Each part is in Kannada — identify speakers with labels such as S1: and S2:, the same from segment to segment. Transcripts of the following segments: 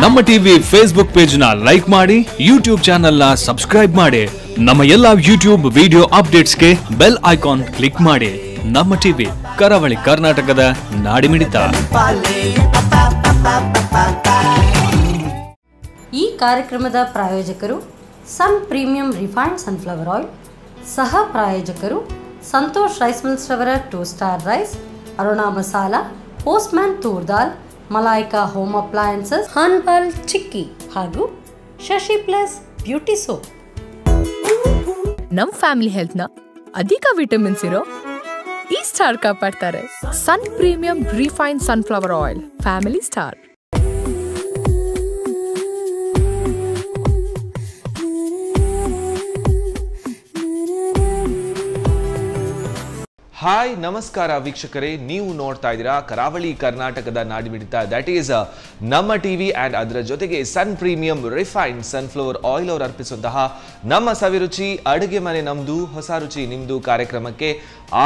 S1: ನಮ್ಮ ಟಿವಿ ಫೇಸ್ಬುಕ್ ಪೇಜ್ ನ ಲೈಕ್ ಮಾಡಿ, ಯೂಟ್ಯೂಬ್ ಚಾನೆಲ್ ನ ಸಬ್ಸ್ಕ್ರೈಬ್ ಮಾಡಿ. ನಮ್ಮ ಎಲ್ಲಾ ಯೂಟ್ಯೂಬ್ ವಿಡಿಯೋ ಅಪ್ಡೇಟ್ಸ್ಗೆ ಬೆಲ್ ಐಕಾನ್ ಕ್ಲಿಕ್ ಮಾಡಿ. ನಮ್ಮ ಟಿವಿ ಕರಾವಳಿ ಕರ್ನಾಟಕದ ನಾಡಿಮಿಡಿತ.
S2: ಈ ಕಾರ್ಯಕ್ರಮದ ಪ್ರಾಯೋಜಕರು Sun premium refined sunflower oil, ಸಹ ಪ್ರಾಯೋಜಕರು ಸಂತೋಷ್ ರೈಸ್ ಮಿಲ್ಸ್ ರವರ 2 star rice, Aruna masala, Postman toor dal, Malaika home appliances, Hanbal chikki ಹಾಗೂ ಶಶಿ ಪ್ಲಸ್ ಬ್ಯೂಟಿ ಸೋಪ್.
S3: ನಮ್ ಫ್ಯಾಮಿಲಿ ಹೆಲ್ತ್ ನ ಅಧಿಕ ವಿಟಮಿನ್ಸ್ ಇರೋ ಈ ಸ್ಟಾರ್ ಕಾಪಾಡ್ತಾರೆ. Sun premium refined sunflower oil, family star.
S4: Hi, ನಮಸ್ಕಾರ ವೀಕ್ಷಕರೇ. ನೀವು ನೋಡ್ತಾ ಇದ್ದೀರಾ ಕರಾವಳಿ ಕರ್ನಾಟಕದ ನಾಡಿಮಿಡಿತ, ದಟ್ ಈಸ್ ನಮ್ಮ ಟಿವಿ. ಆ್ಯಂಡ್ ಅದರ ಜೊತೆಗೆ ಸನ್ ಪ್ರೀಮಿಯಂ ರಿಫೈನ್ಡ್ ಸನ್ಫ್ಲವರ್ ಆಯಿಲ್ ಅವರು ಅರ್ಪಿಸುವಂತಹ ನಮ್ಮ ಸವಿರುಚಿ ಅಡುಗೆ ಮನೆ ನಮ್ಮದು, ಹೊಸ ರುಚಿ ನಿಮ್ಮದು ಕಾರ್ಯಕ್ರಮಕ್ಕೆ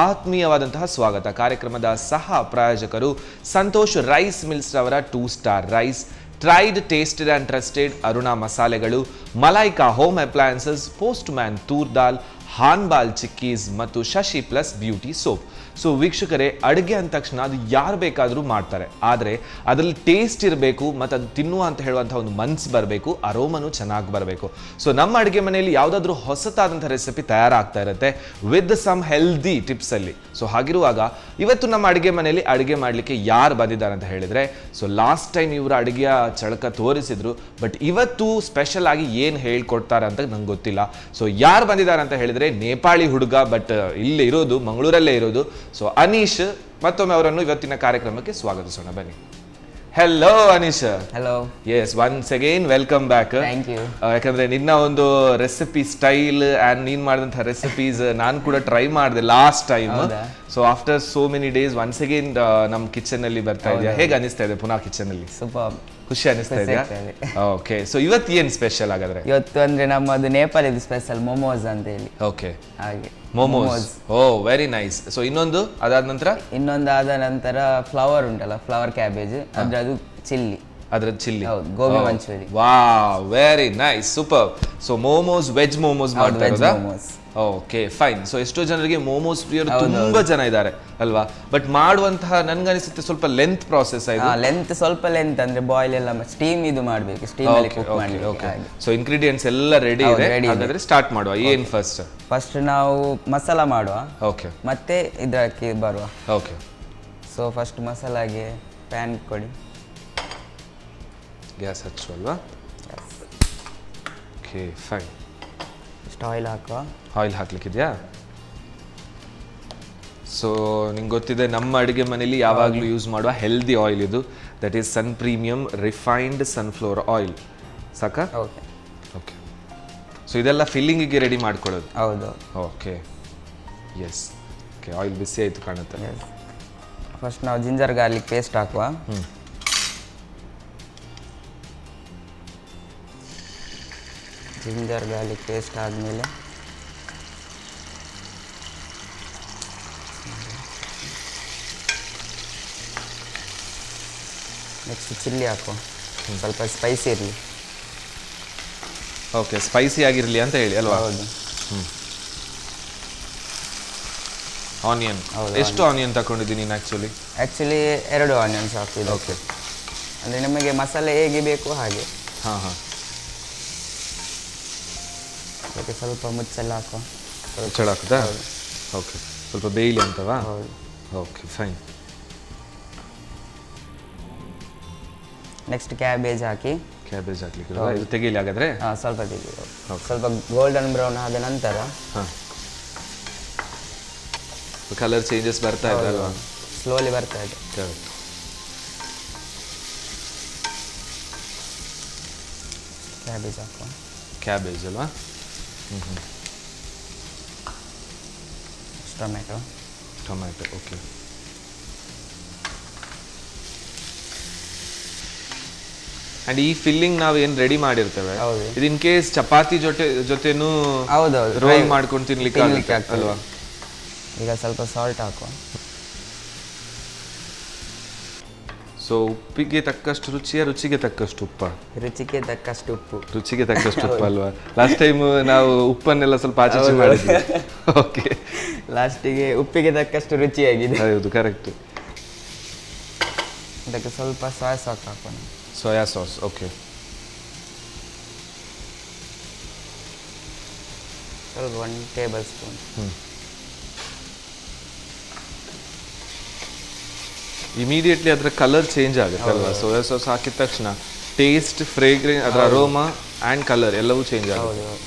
S4: ಆತ್ಮೀಯವಾದಂತಹ ಸ್ವಾಗತ. ಕಾರ್ಯಕ್ರಮದ ಸಹ ಪ್ರಾಯೋಜಕರು ಸಂತೋಷ್ ರೈಸ್ ಮಿಲ್ಸ್ ರವರ 2 star rice, tried, tasted and trusted Aruna ಮಸಾಲೆಗಳು, Malaika home appliances, postman toor dal, ಹಾನ್ಬಾಲ್ ಚಿಕ್ಕೀಸ್ ಮತ್ತು Shashi plus beauty soap. So ವೀಕ್ಷಕರೇ, ಅಡುಗೆ ಅಂದ ತಕ್ಷಣ ಅದು ಯಾರು ಬೇಕಾದರೂ ಮಾಡ್ತಾರೆ, ಆದರೆ ಅದರಲ್ಲಿ ಟೇಸ್ಟ್ ಇರಬೇಕು ಮತ್ತು ಅದು ತಿನ್ನುವ ಅಂತ ಹೇಳುವಂಥ ಒಂದು ಮನ್ಸು ಬರಬೇಕು, ಅರೋಮನು ಚೆನ್ನಾಗಿ ಬರಬೇಕು. ಸೊ ನಮ್ಮ ಅಡುಗೆ ಮನೆಯಲ್ಲಿ ಯಾವುದಾದ್ರೂ ಹೊಸತಾದಂಥ ರೆಸಿಪಿ ತಯಾರಾಗ್ತಾ ಇರುತ್ತೆ ವಿತ್ ಸಮ್ ಹೆಲ್ದಿ ಟಿಪ್ಸಲ್ಲಿ. ಸೊ ಹಾಗಿರುವಾಗ ಇವತ್ತು ನಮ್ಮ ಅಡುಗೆ ಮನೆಯಲ್ಲಿ ಅಡುಗೆ ಮಾಡಲಿಕ್ಕೆ ಯಾರು ಬಂದಿದ್ದಾರೆ ಅಂತ ಹೇಳಿದರೆ, ಸೊ ಲಾಸ್ಟ್ ಟೈಮ್ ಇವರು ಅಡುಗೆಯ ಚಳಕ ತೋರಿಸಿದ್ರು, ಬಟ್ ಇವತ್ತು ಸ್ಪೆಷಲ್ ಆಗಿ ಏನು ಹೇಳ್ಕೊಡ್ತಾರೆ ಅಂತ ನಂಗೆ ಗೊತ್ತಿಲ್ಲ. ಸೊ ಯಾರು ಬಂದಿದ್ದಾರೆ ಅಂತ ಹೇಳಿದರೆ, ನೇಪಾಳಿ ಹುಡುಗ, ಬಟ್ ಇಲ್ಲಿ ಇರೋದು ಮಂಗಳೂರಲ್ಲೇ ಇರೋದು. ಸೊ ಅನೀಶ್, ಮತ್ತೊಮ್ಮೆ ಅವರನ್ನು ಇವತ್ತಿನ ಕಾರ್ಯಕ್ರಮಕ್ಕೆ ಸ್ವಾಗತಿಸೋಣ, ಬನ್ನಿ. Hello Anish.
S5: Hello.
S4: Yes, once again welcome back.
S5: Thank you.
S4: ಯಾಕಂದ್ರೆ ನಿನ್ನ ಒಂದು ರೆಸಿಪಿ ಸ್ಟೈಲ್ ಆ್ಯಂಡ್ ನೀನು ಮಾಡಿದಂಥ ರೆಸಿಪೀಸ್ ನಾನು ಕೂಡ ಟ್ರೈ ಮಾಡಿದೆ last time. So after so many days once again ನಮ್ಮ ಕಿಚನ್ ಅಲ್ಲಿ ಬರ್ತಾ ಇದೆಯಾ? ಹೇಗೆ ಅನಿಸ್ತಾ ಇದೆ ಪುನಃ ಕಿಚನ್ ಅಲ್ಲಿ?
S5: ಸೂಪರ್,
S4: ಖುಷಿ ಅನಿಸ್ತಾ ಇದೆಯಾ? ಓಕೆ. ಸೊ ಇವತ್ತು ಏನು ಸ್ಪೆಷಲ್ ಹಾಗಾದ್ರೆ?
S5: ಇವತ್ತು ಅಂದ್ರೆ ನಮ್ಮದು ನೇಪಾಳಿದು ಸ್ಪೆಷಲ್ ಮೊಮೋಸ್ ಅಂತ ಹೇಳಿ.
S4: ಓಕೆ,
S5: ಹಾಗೆ
S4: momos. Oh, very nice. So ಇನ್ನೊಂದು ಅದಾದ ನಂತರ
S5: ಫ್ಲವರ್ ಉಂಟಲ್ಲ, ಫ್ಲವರ್ ಕ್ಯಾಬೇಜ್, ಅದು ಚಿಲ್ಲಿ,
S4: ಅದ್ರ chilli,
S5: gobi manchurian.
S4: Wow, very nice, super. So momos, veg momos ಮಾಡ್ತಾ. Okay, fine. ಸೊ ಎಷ್ಟೋ ಜನರಿಗೆ ಮೋಮೋಸ್ ಪ್ರಿಯರು ತುಂಬಾ ಜನ ಇದ್ದಾರೆ ಅಲ್ವಾ? ಬಟ್ ಮಾಡುವಂತಹ ನನ್ಗನಿಸುತ್ತೆ ಸ್ವಲ್ಪ ಲೆಂತ್ ಪ್ರಾಸೆಸ್ ಆಯ್ತು.
S5: ಸ್ವಲ್ಪ ಲೆಂತ್ ಅಂದ್ರೆ ಬಾಯ್ಲ್ ಎಲ್ಲ ಸ್ಟೀಮ್ ಇದು ಮಾಡಬೇಕು, ಸ್ಟೀಮ್ ಅಲ್ಲಿ ಕುಕ್ ಮಾಡಬೇಕು.
S4: ಸೊ ಇಂಗ್ರೀಡಿಯೆಂಟ್ಸ್ ಎಲ್ಲ ರೆಡಿ ಇದೆ, ಹಾಗಾದ್ರೆ ಸ್ಟಾರ್ಟ್ ಮಾಡುವ. ಏನು ಫಸ್ಟ್
S5: ನಾವು ಮಸಾಲಾ ಮಾಡುವ.
S4: ಓಕೆ,
S5: ಮತ್ತೆ ಇದಕ್ಕೆ ಬರುವ.
S4: ಓಕೆ.
S5: ಸೊ ಫಸ್ಟ್ ಮಸಾಲಾಗೆ ಪ್ಯಾನ್ ಕೊಡಿ,
S4: ಗ್ಯಾಸ್ ಹಚ್ಚುವಲ್ವಾ? Okay, fine.
S5: ಇಷ್ಟು ಆಯಿಲ್ ಹಾಕುವ.
S4: ಆಯಿಲ್ ಹಾಕ್ಲಿಕ್ಕಿದೆಯಾ? ಸೊ ನಿಂಗೆ ಗೊತ್ತಿದೆ, ನಮ್ಮ ಅಡುಗೆ ಮನೇಲಿ ಯಾವಾಗಲೂ ಯೂಸ್ ಮಾಡುವ ಹೆಲ್ದಿ ಆಯಿಲ್ ಇದು, that is sun premium refined sunflower oil. ಸಾಕಾ?
S5: ಓಕೆ.
S4: ಓಕೆ. ಸೊ ಇದೆಲ್ಲ ಫಿಲ್ಲಿಂಗಿಗೆ ರೆಡಿ ಮಾಡ್ಕೊಳ್ಳೋದು?
S5: ಹೌದು.
S4: Okay, yes. ಓಕೆ, ಆಯಿಲ್ ಬಿಸಿ ಆಯಿತು ಕಾಣುತ್ತೆ.
S5: ಫಸ್ಟ್ ನಾವು ಜಿಂಜರ್ ಗಾರ್ಲಿಕ್ ಪೇಸ್ಟ್ ಹಾಕುವ. ಜಿಂಜರ್ ಗಾರ್ಲಿಕ್ ಪೇಸ್ಟ್ ಆದಮೇಲೆ ನೆಕ್ಸ್ಟ್ ಚಿಲ್ಲಿ ಹಾಕುವ, ಸ್ವಲ್ಪ ಸ್ಪೈಸಿ ಇರಲಿ.
S4: ಓಕೆ, ಸ್ಪೈಸಿ ಆಗಿರಲಿ ಅಂತ ಹೇಳಿ ಅಲ್ವಾ?
S5: ಹೌದು.
S4: ಆನಿಯನ್ ಎಷ್ಟು ಆನಿಯನ್ ತಗೊಂಡಿದ್ದೀನಿ ನೀನು? ಆ್ಯಕ್ಚುಲಿ
S5: 2 ಆನಿಯನ್ಸ್ ಹಾಕಿದ್ದು.
S4: ಓಕೆ,
S5: ಅಂದರೆ ನಮಗೆ ಮಸಾಲೆ ಹೇಗೆ ಬೇಕು ಹಾಗೆ.
S4: ಹಾಂ ಹಾಂ.
S5: ಮತ್ತೆ ಸ್ವಲ್ಪ ಮುಚ್ಚೆಲ್ಲ ಹಾಕುವ.
S4: ಮುಚ್ಚಳ ಹಾಕುತ್ತಾ? ಓಕೆ, ಸ್ವಲ್ಪ ಬೇಯಲಿ ಅಂತವಾ?
S5: ಹೌದು.
S4: Okay, fine.
S5: ನೆಕ್ಸ್ಟ್ ಕ್ಯಾಬೇಜ್ ಹಾಕಿ.
S4: ಕ್ಯಾಬೇಜ್ ಹಾಕ್ಲಿಕ್ಕೆ ಇದು ತೆಗೀಲಿ ಹಾಗಾದ್ರೆ?
S5: ಹಾಂ, ಸ್ವಲ್ಪ ತೆಗಿ. ಸ್ವಲ್ಪ ಗೋಲ್ಡನ್ ಬ್ರೌನ್ ಆದ ನಂತರ
S4: ಹಾಂ, ಕಲರ್ ಚೇಂಜಸ್ ಬರ್ತಾ ಇದೆ ಅಲ್ವಾ?
S5: ಸ್ಲೋಲಿ ಬರ್ತಾ ಇದೆ. ಕ್ಯಾಬೇಜ್ ಹಾಕುವ.
S4: ಕ್ಯಾಬೇಜ್ ಅಲ್ವಾ?
S5: ಟೊಮೆಟೊ.
S4: ಓಕೆ. ಅಂಡ್ ಈ ಫಿಲ್ಲಿಂಗ್ ನಾವು ಏನು ರೆಡಿ ಮಾಡಿರ್ತೇವೆ, ಇದು ಇನ್ ಕೇಸ್ ಚಪಾತಿ ಜೊತೆನೂ ರೋಲ್ ಮಾಡ್ಕೊಂಡು ತಿನ್ಲಿಕ್ಕೆ ಅಲ್ವಾ?
S5: ಈಗ ಸ್ವಲ್ಪ ಸಾಲ್ಟ್ ಹಾಕುವ.
S4: ಸೊ ಉಪ್ಪಿಗೆ ತಕ್ಕಷ್ಟು ರುಚಿಗೆ ತಕ್ಕಷ್ಟು ಉಪ್ಪ?
S5: ರುಚಿಗೆ ತಕ್ಕಷ್ಟು ಉಪ್ಪು.
S4: ರುಚಿಗೆ ತಕ್ಕಷ್ಟು ಉಪ್ಪು ಅಲ್ವಾ? ಲಾಸ್ಟ್ ಟೈಮ್ ನಾವು ಉಪ್ಪನ್ನೆಲ್ಲ ಸ್ವಲ್ಪ ಆಚೆ ಮಾಡಿದ್ವಿ. ಓಕೆ,
S5: ಲಾಸ್ಟಿಗೆ ಉಪ್ಪಿಗೆ ತಕ್ಕಷ್ಟು ರುಚಿಯಾಗಿದೆ.
S4: ಹೌದು, ಕರೆಕ್ಟ್.
S5: ಅದಕ್ಕೆ ಸ್ವಲ್ಪ ಸೋಯಾ ಸಾಸ್ ಹಾಕೋಣ.
S4: Soya sauce, okay.
S5: ಸ್ವಲ್ಪ 1 ಟೇಬಲ್ ಸ್ಪೂನ್.
S4: ಇಮಿಡಿಯೇಟ್ಲಿ ಅದರ ಕಲರ್ ಚೇಂಜ್ ಆಗುತ್ತೆ ಅಲ್ವಾ? ಸೋಯಾ ಸಾಸ್ ಹಾಕಿದ ತಕ್ಷಣ ಟೇಸ್ಟ್, ಫ್ರೇಗ್ರೆನ್ಸ್, ಅದರ ಅರೋಮಾ ಆ್ಯಂಡ್ ಕಲರ್ ಎಲ್ಲವೂ ಚೇಂಜ್ ಆಗುತ್ತೆ.
S5: ಹೌದು.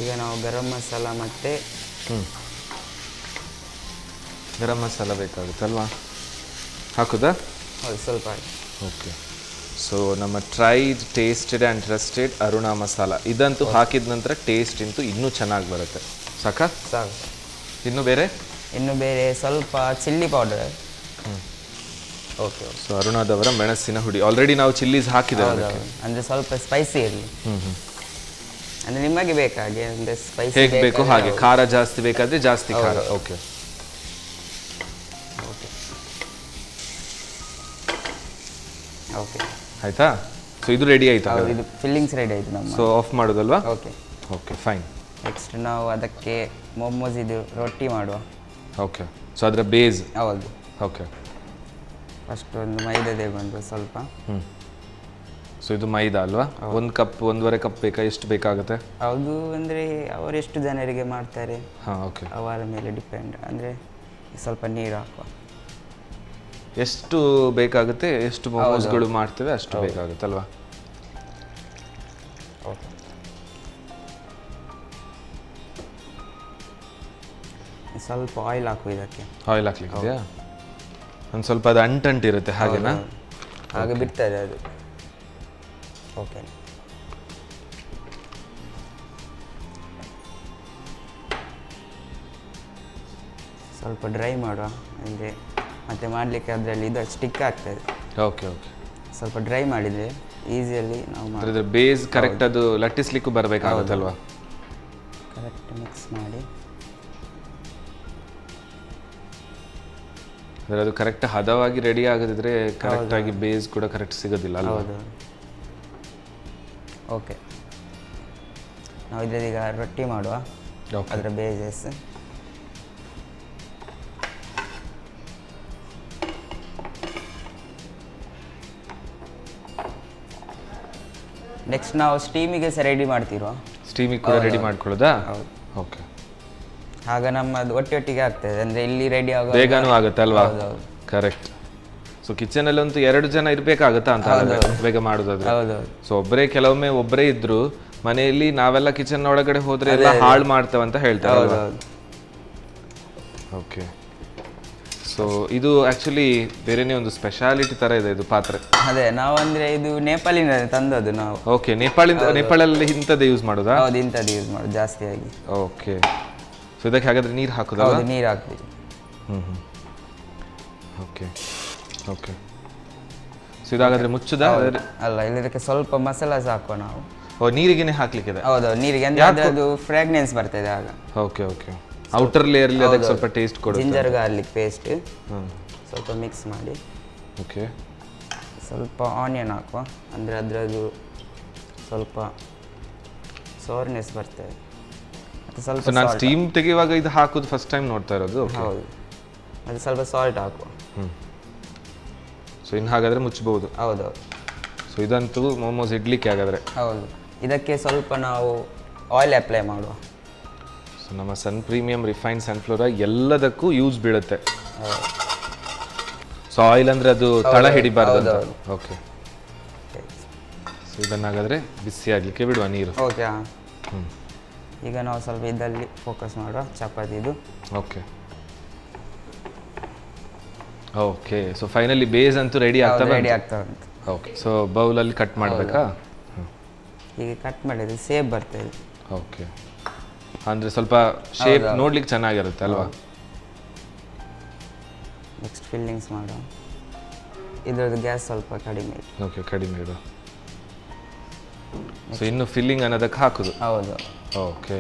S5: ಈಗ ನಾವು ಗರಂ ಮಸಾಲ ಮತ್ತು
S4: ಗರಂ ಮಸಾಲ ಬೇಕಾಗುತ್ತಲ್ವಾ? ಹಾಕುದಾ?
S5: ಹೌದು, ಸ್ವಲ್ಪ ಹಾಕಿ.
S4: ಓಕೆ. ಸೊ ನಮ್ಮ tried, tasted and trusted Aruna masala ಇದಂತೂ ಹಾಕಿದ ನಂತರ ಟೇಸ್ಟ್ ಅಂತೂ ಇನ್ನೂ ಚೆನ್ನಾಗಿ ಬರುತ್ತೆ. ಸಾಕಾ?
S5: ಸಾಕು.
S4: ಇನ್ನು ಬೇರೆ
S5: ಸ್ವಲ್ಪ ಚಿಲ್ಲಿ ಪೌಡರ್. ಓಕೆ.
S4: ಸೊ ಅರುಣಾದವರ ಮೆಣಸಿನ ಹುಡಿ. ಆಲ್ರೆಡಿ ನಾವು ಚಿಲ್ಲೀಸ್ ಹಾಕಿದ್ದೇವೆ,
S5: ಅಂದರೆ ಸ್ವಲ್ಪ ಸ್ಪೈಸಿ ಇರಲಿ. ಅಂದರೆ ನಿಮಗೆ ಬೇಕಾಗೆ, ಅಂದರೆ ಸ್ಪೈಸಿ
S4: ಹೇಗೆ ಬೇಕು ಹಾಗೆ. ಖಾರ ಜಾಸ್ತಿ ಬೇಕಾದರೆ ಜಾಸ್ತಿ ಖಾರ. ಓಕೆ.
S5: ಓಕೆ,
S4: ಆಯ್ತಾ? ಸೊ ಇದು ರೆಡಿ ಆಯ್ತಾ?
S5: ಇದು ಫಿಲ್ಲಿಂಗ್ಸ್ ರೆಡಿ ಆಯಿತು ನಮ್ಮ.
S4: ಸೊ ಆಫ್ ಮಾಡೋದಲ್ವಾ?
S5: ಓಕೆ.
S4: Okay, fine.
S5: ನೆಕ್ಸ್ಟ್ ನಾವು ಅದಕ್ಕೆ ಮೊಮೋಸ್ ಇದು ರೊಟ್ಟಿ ಮಾಡುವ.
S4: ಓಕೆ. ಸೊ ಅದರ ಬೇಸ್.
S5: ಹೌದು.
S4: ಓಕೆ.
S5: ಫಸ್ಟ್ ಒಂದು ಮೈದಾ ತಗೊಂಡು ಸ್ವಲ್ಪ.
S4: ಸೊ ಇದು ಮೈದಾ ಅಲ್ವಾ? 1 ಕಪ್ 1.5 ಕಪ್ ಬೇಕಾ? ಎಷ್ಟು ಬೇಕಾಗುತ್ತೆ?
S5: ಹೌದು, ಅಂದರೆ ಅವರು ಎಷ್ಟು ಜನರಿಗೆ ಮಾಡ್ತಾರೆ
S4: ಓಕೆ,
S5: ಅವರ ಮೇಲೆ ಡಿಪೆಂಡ್. ಅಂದರೆ ಸ್ವಲ್ಪ ನೀರು ಹಾಕುವ.
S4: ಎಷ್ಟು ಬೇಕಾಗುತ್ತೆ, ಎಷ್ಟು ಮೊಮೋಸ್ಗಳು ಮಾಡ್ತೇವೆ ಅಷ್ಟು ಬೇಕಾಗುತ್ತೆ ಅಲ್ವಾ?
S5: ಓಕೆ. ಸ್ವಲ್ಪ ಆಯಿಲ್ ಹಾಕು ಇದಕ್ಕೆ.
S4: ಆಯಿಲ್ ಹಾಕ್ಲಿಕ್ಕಿದೆಯಾ? ಒಂದು ಸ್ವಲ್ಪ ಅದು ಅಂಟಿರುತ್ತೆ ಹಾಗೆನಾ?
S5: ಹಾಗೆ ಬಿಡ್ತದೆ ಅದು. ಓಕೆ. ಸ್ವಲ್ಪ ಡ್ರೈ ಮಾಡುವ, ಅಂದರೆ ಮತ್ತೆ ಮಾಡಲಿಕ್ಕೆ ಅದರಲ್ಲಿ ಇದು ಸ್ಟಿಕ್ ಆಗ್ತದೆ.
S4: ಓಕೆ.
S5: ಸ್ವಲ್ಪ ಡ್ರೈ ಮಾಡಿದರೆ ಈಸಿಯಲ್ಲಿ ನಾವು
S4: ಮಾಡಿದ್ರೆ ಬೇಸ್ ಕರೆಕ್ಟ್ ಅದು ಲಟ್ಟಿಸ್ಲಿಕ್ಕೂ ಬರಬೇಕಾಗುತ್ತಲ್ವಾ?
S5: ಕರೆಕ್ಟ್ ಮಿಕ್ಸ್ ಮಾಡಿ
S4: ಅದು ಕರೆಕ್ಟ್ ಹದವಾಗಿ ರೆಡಿ ಆಗದಿದ್ರೆ ಕರೆಕ್ಟಾಗಿ ಬೇಸ್ ಕೂಡ ಕರೆಕ್ಟ್ ಸಿಗೋದಿಲ್ಲ ಅಲ್ವಾ?
S5: ಹೌದು. ಓಕೆ, ನಾವು ಇದರೀಗ ರೊಟ್ಟಿ ಮಾಡುವ. ಅದರ ಬೇಸಸ್ ನೆಕ್ಸ್ಟ್ ನಾವು ಸ್ಟೀಮಿಗೆ ಸಹ ರೆಡಿ ಮಾಡ್ತಿರುವ.
S4: ಸ್ಟೀಮಿಗೆ ಕೂಡ ರೆಡಿ ಮಾಡ್ಕೊಳ್ಳೋದಾ? ಓಕೆ.
S5: ಆಗ ನಮ್ಮದು ಒಟ್ಟೊಟ್ಟಿಗೆ ಆಗ್ತದೆ, ಅಂದರೆ ಇಲ್ಲಿ ರೆಡಿ ಆಗೋ
S4: ಬೇಗನೂ ಆಗುತ್ತೆ ಅಲ್ವಾ? ಕರೆಕ್ಟ್. ಸೊ ಕಿಚನಲ್ಲಂತೂ 2 ಜನ ಇರಬೇಕಾಗುತ್ತಾ ಅಂತ ಬೇಗ ಮಾಡೋದಾದ್ರೆ? ಸೊ ಕೆಲವೊಮ್ಮೆ ಒಬ್ಬರೇ ಇದ್ರು ಮನೆಯಲ್ಲಿ ನಾವೆಲ್ಲ ಕಿಚನ್ ಒಳಗಡೆ ಹೋದ್ರೆ ಎಲ್ಲ ಹಾಳು ಮಾಡ್ತೇವಂತ ಹೇಳ್ತಾರೆ. ಓಕೆ. ಸೊ ಇದು ಆಕ್ಚುಲಿ ಬೇರೆನೇ ಒಂದು ಸ್ಪೆಷಾಲಿಟಿ ತರ ಇದೆ ಇದು ಪಾತ್ರೆ.
S5: ಅದೇ ನಾವು ಅಂದ್ರೆ ಇದು ನೇಪಾಳಿಂದ ತಂದದ್ದು ನಾವು.
S4: ಓಕೆ, ನೇಪಾಳಲ್ಲಿ ಇಂಥದ್ದು ಯೂಸ್ ಮಾಡೋದಾ?
S5: ಹೌದು, ಇಂಥದ್ದು ಯೂಸ್ ಮಾಡೋದು ಜಾಸ್ತಿಯಾಗಿ.
S4: ಓಕೆ. ಸೊ ಇದಕ್ಕೆ ಹಾಗಾದ್ರೆ ನೀರು ಹಾಕೋದಾ?
S5: ಹೌದು, ನೀರು ಹಾಕ್ತೀವಿ.
S4: ಓಕೆ. ಓಕೆ. ಸೊ ಇದಾಗಾದ್ರೆ ಮುಚ್ಚುದಾ?
S5: ಅಲ್ಲ, ಇದಕ್ಕೆ ಸ್ವಲ್ಪ ಮಸಾಲಾಸ್ ಹಾಕುವ ನಾವು.
S4: ನೀರಿಗೆನೆ ಹಾಕ್ಲಿಕ್ಕಿದೆ?
S5: ಹೌದು, ನೀರಿಗೆ, ಅಂದ್ರೆ ಅದು ಫ್ರಾಗ್ನೆನ್ಸ್ ಬರ್ತದೆ ಆಗ.
S4: ಓಕೆ. ಓಕೆ. ಔಟರ್ ಲೇಯರ್ ಅಲ್ಲಿ ಅದಕ್ಕೆ ಸ್ವಲ್ಪ ಟೇಸ್ಟ್ ಕೊಡುತ್ತೆ.
S5: ಜಿಂಜರ್ ಗಾರ್ಲಿಕ್ ಪೇಸ್ಟ್ ಸ್ವಲ್ಪ ಮಿಕ್ಸ್ ಮಾಡಿ.
S4: ಓಕೆ.
S5: ಸ್ವಲ್ಪ ಆನಿಯನ್ ಹಾಕುವ, ಅಂದರೆ ಅದರದ್ದು ಸ್ವಲ್ಪ ಸೋರ್ನೆಸ್ ಬರ್ತದೆ. ಮತ್ತು ಸ್ವಲ್ಪ
S4: ನಾನು ಸ್ಟೀಮ್ ತೆಗೆಯುವಾಗ ಇದು ಹಾಕೋದು ಫಸ್ಟ್ ಟೈಮ್ ನೋಡ್ತಾ ಇರೋದು.
S5: ಹೌದು. ಮತ್ತು ಸ್ವಲ್ಪ ಸಾಲ್ಟ್ ಹಾಕುವ.
S4: ಸೊ ಇನ್ನು ಹಾಗಾದರೆ ಮುಚ್ಚಬಹುದು?
S5: ಹೌದು.
S4: ಸೊ ಇದಂತೂ ಮೊಮೋಸ್ ಇಡ್ಲಿಕ್ಕೆ ಹಾಗಾದರೆ?
S5: ಹೌದು. ಇದಕ್ಕೆ ಸ್ವಲ್ಪ ನಾವು ಆಯಿಲ್ ಅಪ್ಲೈ ಮಾಡುವ.
S4: ಸೊ ನಮ್ಮ ಸನ್ ಪ್ರೀಮಿಯಂ ರಿಫೈನ್ಡ್ ಸನ್ಫ್ಲವರ್ ಎಲ್ಲದಕ್ಕೂ ಯೂಸ್ ಬೀಳುತ್ತೆ. ಸೊ ಆಯಿಲ್ ಅಂದರೆ ಅದು ತಳ ಹಿಡಿಬಾರ್ದು. ಓಕೆ. ಸೊ ಇದನ್ನಾಗಾದರೆ ಬಿಸಿ ಆಗಲಿಕ್ಕೆ ಬಿಡುವ ನೀರು.
S5: ಓಕೆ. ಈಗ ನಾವು ಸ್ವಲ್ಪ ಇದರಲ್ಲಿ ಫೋಕಸ್ ಮಾಡುವ ಚಪಾತಿದು.
S4: Okay. Okay. So finally base ಅಂತೂ ರೆಡಿ ಆಗ್ತಾ
S5: ಉಂಟು.
S4: ಓಕೆ. ಸೊ ಬೌಲಲ್ಲಿ ಕಟ್ ಮಾಡಬೇಕಾ?
S5: ಈಗ ಕಟ್ ಮಾಡಿದ್ರೆ ಸೇಪ್ ಬರ್ತದೆ.
S4: ಓಕೆ. ಅಂದರೆ ಸ್ವಲ್ಪ ಶೇಪ್ ನೋಡ್ಲಿಕ್ಕೆ ಚೆನ್ನಾಗಿರುತ್ತೆ ಅಲ್ವಾ?
S5: ನೆಕ್ಸ್ಟ್ ಫಿಲ್ಲಿಂಗ್ಸ್ ಮಾಡುವ. ಇದರದ್ದು ಗ್ಯಾಸ್ ಸ್ವಲ್ಪ ಕಡಿಮೆ.
S4: ಓಕೆ, ಕಡಿಮೆ ಇಡು. ಸೊ ಇನ್ನು ಫಿಲ್ಲಿಂಗ್ ಅನ್ನೋದಕ್ಕೆ ಹಾಕೋದು?
S5: ಹೌದು.
S4: ಓಕೆ.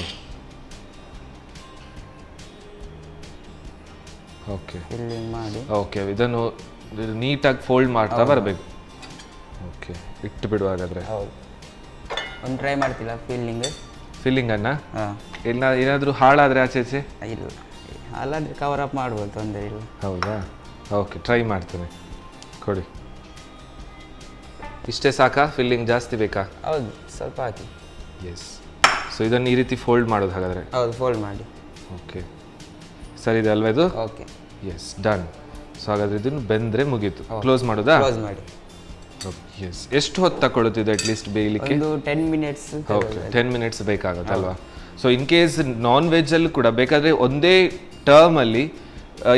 S4: ಓಕೆ
S5: ಫಿಲ್ಲಿಂಗ್ ಮಾಡಿ
S4: ಓಕೆ ಇದನ್ನು ನೀಟಾಗಿ ಫೋಲ್ಡ್ ಮಾಡ್ತಾ ಬರಬೇಕು. ಓಕೆ ಇಟ್ಟು ಬಿಡು ಹಾಗಾದರೆ.
S5: ಹೌದು ಒಂದು ಟ್ರೈ ಮಾಡ್ತಿಲ್ಲ
S4: ಫಿಲ್ಲಿಂಗನ್ನು
S5: ಹಾಂ
S4: ಏನಾದರೂ ಹಾಳಾದರೆ ಆಚೆ
S5: ಇಲ್ಲ ಅಲ್ಲಾದರೆ ಕವರ್ ಅಪ್ ಮಾಡ್ಬೋದು, ತೊಂದರೆ ಇಲ್ಲ.
S4: ಹೌದಾ? ಓಕೆ ಟ್ರೈ ಮಾಡ್ತೇನೆ, ಕೊಡಿ. ಇಷ್ಟೇ ಸಾಕಾ? ಫಿಲ್ಲಿಂಗ್ ಜಾಸ್ತಿ ಬೇಕಾ?
S5: ಹೌದು ಸ್ವಲ್ಪ ಹಾಕಿ.
S4: ಎಸ್. ಸೊ ಇದನ್ನು ಈ ರೀತಿ ಫೋಲ್ಡ್ ಮಾಡೋದು ಹಾಗಾದರೆ?
S5: ಹೌದು ಫೋಲ್ಡ್ ಮಾಡಿ.
S4: ಓಕೆ ಸರಿ ಇದೆ ಅಲ್ವಾ ಇದು?
S5: Okay
S4: yes done. ಸೊ ಹಾಗಾದರೆ ಇದನ್ನು ಬೆಂದರೆ ಮುಗೀತು. ಕ್ಲೋಸ್ ಮಾಡೋದಾ?
S5: ಕ್ಲೋಸ್ ಮಾಡಿ.
S4: ಎಸ್. ಎಷ್ಟು ಹೊತ್ತು ತಗೊಳ್ಳುತ್ತಿದೆ ಅಟ್ಲೀಸ್ಟ್ ಬೇಯಲಿಕ್ಕೆ?
S5: ಒಂದು 10 ಮಿನಿಟ್ಸ್.
S4: ಓಕೆ 10 ಮಿನಿಟ್ಸ್ ಬೇಕಾಗುತ್ತಲ್ವಾ? ಸೊ ಇನ್ ಕೇಸ್ ನಾನ್ ವೆಜ್ಜಲ್ಲೂ ಕೂಡ ಬೇಕಾದರೆ ಒಂದೇ ಟರ್ಮಲ್ಲಿ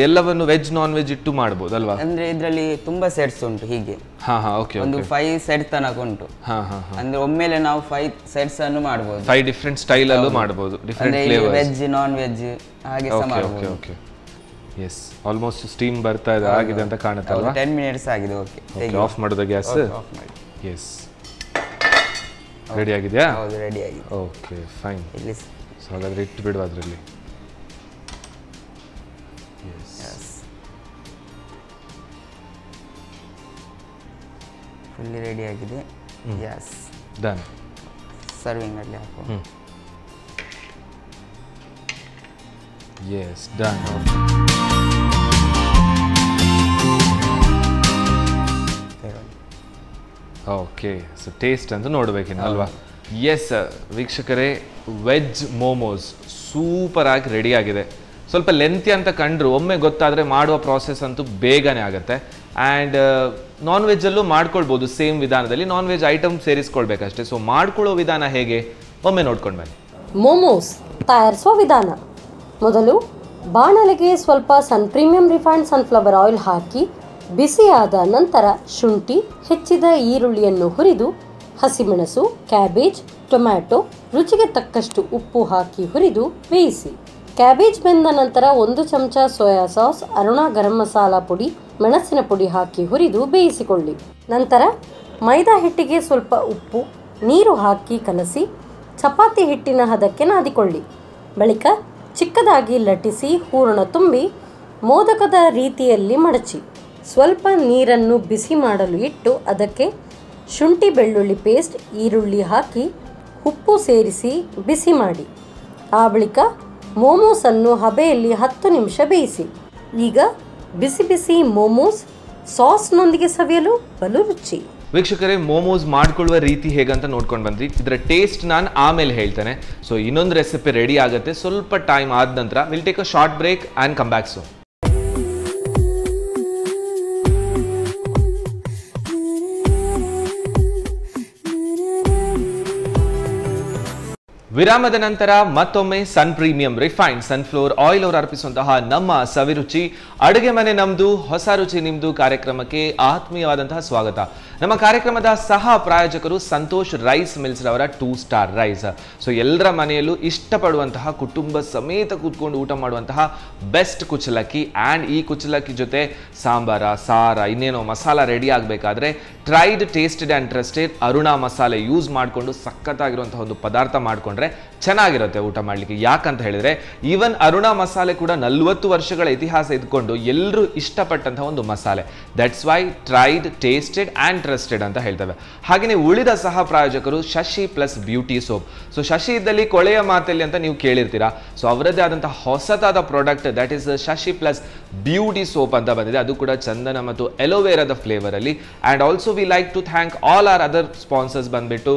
S4: ಎಲ್ಲವನ್ನು ವೆಜ್ ನಾನ್ ವೆಜ್ ಇಟ್ಟು ಮಾಡ್ಬೋದು ಅಲ್ವಾ?
S5: ಅಂದ್ರೆ ಇದರಲ್ಲಿ ತುಂಬಾ ಸೆಟ್ಸ್ ಉಂಟು ಹೀಗೆ.
S4: ಓಕೆ
S5: ಒಂದು 5 ಸೆಟ್ ತನಕ ಉಂಟು. ಅಂದ್ರೆ ಒಮ್ಮೆಲೆ ನಾವು 5 ಸೆಟ್ಸ್ ಅನ್ನು ಮಾಡಬಹುದು.
S4: 5 ಡಿಫರೆಂಟ್ ಸ್ಟೈಲ್ ಅಲ್ಲೂ ಮಾಡಬಹುದು, different flavours,
S5: veg non veg ಹಾಗೆ ಸಹ ಮಾಡಬಹುದು.
S4: Okay yes. ಆಲ್ಮೋಸ್ಟ್ ಸ್ಟೀಮ್ ಬರ್ತಾ ಇದೆ, ಆಗಿದೆ ಅಂತ ಕಾಣುತ್ತೆ ಅಲ್ವಾ?
S5: 10 ಮಿನಿಟ್ಸ್ ಆಗಿದೆ. ಓಕೆ
S4: ಆಫ್ ಮಾಡೋದಾ ಗ್ಯಾಸ್?
S5: ಆಫ್ ಮಾಡಿ.
S4: ಎಸ್ ರೆಡಿ ಆಗಿದೆಯಾ?
S5: ಹೌದು ರೆಡಿ ಆಗಿದೆ.
S4: Okay fine.
S5: ಇಲ್ಲಿ
S4: ಸೊ ಹಾಗಾದ್ರೆ ಇಟ್ಟು ಬಿಡುವ ಅದರಲ್ಲಿ.
S5: ಫುಲ್ಲಿ ರೆಡಿ ಆಗಿದೆ. Yes
S4: done.
S5: ಸರ್ವಿಂಗ್ ಅಲ್ಲಿ ಹಾಕೋ.
S4: Yes done. Okay so taste ಅಂತ ನೋಡಬೇಕಿನ್ನು ಅಲ್ವಾ? ಎಸ್ ವೀಕ್ಷಕರೇ, ವೆಜ್ ಮೋಮೋಸ್ ಸೂಪರ್ ಆಗಿ ರೆಡಿ ಆಗಿದೆ. ಸ್ವಲ್ಪ ಲೆಂತಿ ಅಂತ ಕಂಡ್ರು, ಒಮ್ಮೆ ಗೊತ್ತಾದರೆ ಮಾಡುವ ಪ್ರಾಸೆಸ್ ಅಂತೂ ಬೇಗನೆ ಆಗುತ್ತೆ. ಆ್ಯಂಡ್ ನಾನ್ ವೆಜ್ಜಲ್ಲೂ ಮಾಡ್ಕೊಳ್ಬೋದು ಸೇಮ್ ವಿಧಾನದಲ್ಲಿ, ನಾನ್ ವೆಜ್ ಐಟಮ್ ಸೇರಿಸ್ಕೊಳ್ಬೇಕಷ್ಟೇ. ಸೊ ಮಾಡ್ಕೊಳ್ಳೋ ವಿಧಾನ ಹೇಗೆ ಒಮ್ಮೆ ನೋಡ್ಕೊಂಡು ಬನ್ನಿ.
S2: ಮೋಮೋಸ್ ತಯಾರಿಸುವ ವಿಧಾನ: ಮೊದಲು ಬಾಣಲೆಗೆ ಸ್ವಲ್ಪ ಸನ್ ಪ್ರೀಮಿಯಂ ರಿಫೈನ್ಡ್ ಸನ್ಫ್ಲವರ್ ಆಯಿಲ್ ಹಾಕಿ ಬಿಸಿಯಾದ ನಂತರ ಶುಂಠಿ, ಹೆಚ್ಚಿದ ಈರುಳ್ಳಿಯನ್ನು ಹುರಿದು ಹಸಿಮೆಣಸು, ಕ್ಯಾಬೇಜ್, ಟೊಮ್ಯಾಟೊ, ರುಚಿಗೆ ತಕ್ಕಷ್ಟು ಉಪ್ಪು ಹಾಕಿ ಹುರಿದು ಬೇಯಿಸಿ. ಕ್ಯಾಬೇಜ್ ಬೆಂದ ನಂತರ 1 ಚಮಚ ಸೋಯಾ ಸಾಸ್, ಅರುಣಾ ಗರಂ ಮಸಾಲಾ ಪುಡಿ, ಮೆಣಸಿನ ಪುಡಿ ಹಾಕಿ ಹುರಿದು ಬೇಯಿಸಿಕೊಳ್ಳಿ. ನಂತರ ಮೈದಾ ಹಿಟ್ಟಿಗೆ ಸ್ವಲ್ಪ ಉಪ್ಪು, ನೀರು ಹಾಕಿ ಕಲಸಿ ಚಪಾತಿ ಹಿಟ್ಟಿನ ಹದಕ್ಕೆ ನಾದಿಕೊಳ್ಳಿ. ಬಳಿಕ ಚಿಕ್ಕದಾಗಿ ಲಟ್ಟಿಸಿ ಹೂರಣ ತುಂಬಿ ಮೋದಕದ ರೀತಿಯಲ್ಲಿ ಮಡಚಿ ಸ್ವಲ್ಪ ನೀರನ್ನು ಬಿಸಿ ಮಾಡಲು ಇಟ್ಟು ಅದಕ್ಕೆ ಶುಂಠಿ ಬೆಳ್ಳುಳ್ಳಿ ಪೇಸ್ಟ್, ಈರುಳ್ಳಿ ಹಾಕಿ ಉಪ್ಪು ಸೇರಿಸಿ ಬಿಸಿ ಮಾಡಿ. ಆ ಬಳಿಕ ಮೋಮೋಸನ್ನು ಹಬೆಯಲ್ಲಿ 10 ನಿಮಿಷ ಬೇಯಿಸಿ. ಈಗ ಬಿಸಿ ಬಿಸಿ ಮೋಮೋಸ್ ಸಾಸ್ನೊಂದಿಗೆ ಸವಿಯಲು ಬಲು ರುಚಿ.
S4: ವೀಕ್ಷಕರೇ, ಮೋಮೋಸ್ ಮಾಡ್ಕೊಳ್ಳುವ ರೀತಿ ಹೇಗಂತ ನೋಡ್ಕೊಂಡು ಬಂದ್ರಿ. ಇದರ ಟೇಸ್ಟ್ ನಾನು ಆಮೇಲೆ ಹೇಳ್ತೇನೆ. ಸೊ ಇನ್ನೊಂದು ರೆಸಿಪಿ ರೆಡಿ ಆಗುತ್ತೆ ಸ್ವಲ್ಪ ಟೈಮ್ ಆದ ನಂತರ. Will take a short break and come back soon. ವಿರಾಮದ ನಂತರ ಮತ್ತೊಮ್ಮೆ sun premium refined sunflower oil ಅವರು ಅರ್ಪಿಸುವಂತಹ ನಮ್ಮ ಸವಿರುಚಿ ಅಡುಗೆ ಮನೆ ನಮ್ದು, ಹೊಸ ರುಚಿ ನಿಮ್ದು ಕಾರ್ಯಕ್ರಮಕ್ಕೆ ಆತ್ಮೀಯವಾದಂತಹ ಸ್ವಾಗತ. ನಮ್ಮ ಕಾರ್ಯಕ್ರಮದ ಸಹ ಪ್ರಾಯೋಜಕರು ಸಂತೋಷ್ ರೈಸ್ ಮಿಲ್ಸ್ ರವರ 2 ಸ್ಟಾರ್ ರೈಸ್. ಸೊ ಎಲ್ಲರ ಮನೆಯಲ್ಲೂ ಇಷ್ಟಪಡುವಂತಹ, ಕುಟುಂಬ ಸಮೇತ ಕೂತ್ಕೊಂಡು ಊಟ ಮಾಡುವಂತಹ ಬೆಸ್ಟ್ ಕುಚ್ಚಲಕ್ಕಿ. ಆ್ಯಂಡ್ ಈ ಕುಚ್ಚಲಕ್ಕಿ ಜೊತೆ ಸಾಂಬಾರ, ಸಾರ, ಇನ್ನೇನೋ ಮಸಾಲ ರೆಡಿ ಆಗಬೇಕಾದ್ರೆ tried, tasted and trusted Aruna ಮಸಾಲೆ ಯೂಸ್ ಮಾಡಿಕೊಂಡು ಸಖತ್ತಾಗಿರುವಂತಹ ಒಂದು ಪದಾರ್ಥ ಮಾಡಿಕೊಂಡ್ರೆ ಚೆನ್ನಾಗಿರುತ್ತೆ ಊಟ ಮಾಡಲಿಕ್ಕೆ. ಯಾಕಂತ ಹೇಳಿದ್ರೆ ಈವನ್ ಅರುಣಾ ಮಸಾಲೆ ಕೂಡ 40 ವರ್ಷಗಳ ಇತಿಹಾಸ ಇದ್ಕೊಂಡು ಎಲ್ಲರೂ ಇಷ್ಟಪಟ್ಟಂತಹ ಒಂದು ಮಸಾಲೆ. That's why tried, tasted and trusted ಅಂತ ಹೇಳ್ತೇವೆ. ಹಾಗೆಯೇ ಉಳಿದ ಸಹ ಪ್ರಾಯೋಜಕರು Shashi plus beauty soap. So Shashi ಇದ್ದಲ್ಲಿ ಕೊಳೆಯ ಮಾತಲ್ಲಿ ಅಂತ ನೀವು ಕೇಳಿರ್ತೀರಾ. ಸೊ ಅವರದ್ದೇ ಆದಂತಹ ಹೊಸತಾದ product that is Shashi plus beauty soap ಅಂತ ಬಂದಿದೆ. ಅದು ಕೂಡ ಚಂದನ ಮತ್ತು ಎಲೋವೇರಾದ ಫ್ಲೇವರ್ ಅಲ್ಲಿ. And also we like to thank all our other sponsors ಬಂದ್ಬಿಟ್ಟು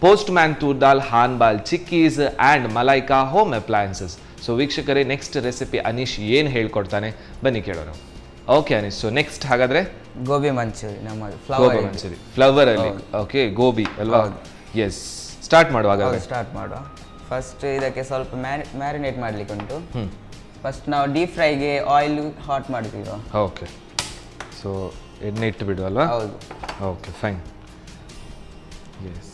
S4: Postman toor dal, Hanbal chikkis and Malaika home appliances. So ವೀಕ್ಷಕರೇ, ನೆಕ್ಸ್ಟ್ ರೆಸಿಪಿ ಅನೀಶ್ ಏನು ಹೇಳ್ಕೊಡ್ತಾನೆ ಬನ್ನಿ ಕೇಳೋಣ. ಓಕೆ ಅನೀಶ್, ಸೊ ನೆಕ್ಸ್ಟ್ ಹಾಗಾದ್ರೆ
S5: ಗೋಬಿ ಮಂಚೂರಿ. ನಮ್ಮ
S4: ಗೋಬಿ ಮಂಚೂರಿ ಫ್ಲವರ್ ಅಲ್ಲಿ. ಓಕೆ, ಗೋಬಿ ಅಲ್ವಾ? ಎಸ್, ಸ್ಟಾರ್ಟ್ ಮಾಡುವಾಗ
S5: ಸ್ಟಾರ್ಟ್ ಮಾಡುವ. ಫಸ್ಟ್ ಇದಕ್ಕೆ ಸ್ವಲ್ಪ ಮ್ಯಾರಿನೇಟ್ ಮಾಡ್ಲಿಕ್ಕೆ ಉಂಟು. ಫಸ್ಟ್ ನಾವು ಡೀಪ್ ಫ್ರೈಗೆ ಆಯಿಲ್ ಹಾಟ್ ಮಾಡ್ತೀವಿ.
S4: ಓಕೆ, ಸೊ ಎಣ್ಣೆ ಇಟ್ಟು ಬಿಡು ಅಲ್ವಾ?
S5: ಹೌದು.
S4: Okay fine. ಎಸ್,